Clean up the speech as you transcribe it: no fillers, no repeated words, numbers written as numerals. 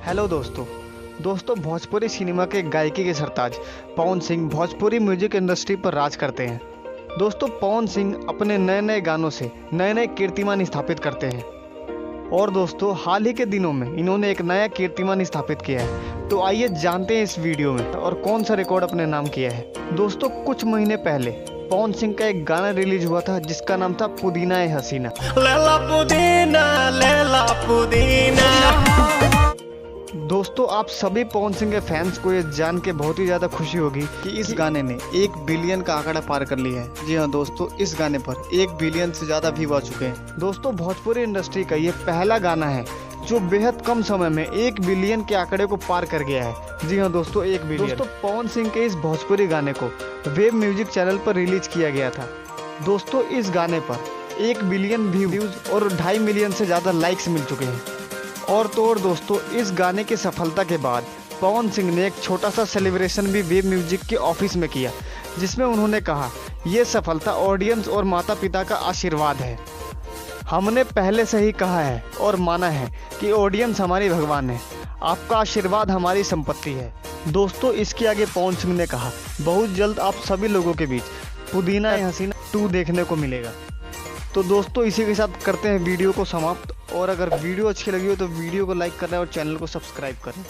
Hello दोस्तों Bhojpuri cinema के गायकी के सरताज पवन सिंह भोजपुरी म्यूजिक इंडस्ट्री पर राज करते हैं। दोस्तों पवन सिंह अपने नए नए गानों से नए नए कीर्तिमान स्थापित करते हैं और दोस्तों हाल ही के दिनों में इन्होंने एक नया कीर्तिमान स्थापित किया है। तो आइए जानते हैं इस वीडियो में और कौन सा रिकॉर्ड अपने नाम किया है। दोस्तों कुछ महीने पहले पवन सिंह का एक गाना रिलीज हुआ था जिसका नाम था पुदीना ए हसीना। लैला पुदीना लैला पुदीना। दोस्तों आप सभी पवन सिंह के फैंस को ये जान के बहुत ही ज़्यादा खुशी होगी कि इस गाने ने 1 बिलियन का आंकड़ा पार कर लिया है। जी हाँ दोस्तों, इस गाने पर 1 बिलियन से ज़्यादा व्यू आ चुके हैं। दोस्तों भोजपुरी इंडस्ट्री का ये पहला गाना है जो बेहद कम समय में 1 बिलियन के आंकड़े को पार कर गया है। जी हाँ दोस्तों, 1 बिलियन। दोस्तों पवन सिंह के इस भोजपुरी गाने को वेब म्यूजिक चैनल पर रिलीज किया गया था। दोस्तों इस गाने पर 1 बिलियन व्यूज और 2.5 मिलियन से ज़्यादा लाइक्स मिल चुके हैं। और तो और दोस्तों इस गाने की सफलता के बाद पवन सिंह ने एक छोटा सा सेलिब्रेशन भी वेब म्यूजिक के ऑफिस में किया, जिसमें उन्होंने कहा ये सफलता ऑडियंस और माता पिता का आशीर्वाद है। हमने पहले से ही कहा है और माना है कि ऑडियंस हमारी भगवान है, आपका आशीर्वाद हमारी संपत्ति है। दोस्तों इसके आगे पवन सिंह ने कहा बहुत जल्द आप सभी लोगों के बीच पुदीना ए हसीना 2 देखने को मिलेगा। तो दोस्तों इसी के साथ करते हैं वीडियो को समाप्त। और अगर वीडियो अच्छी लगी हो तो वीडियो को लाइक करना और चैनल को सब्सक्राइब करें।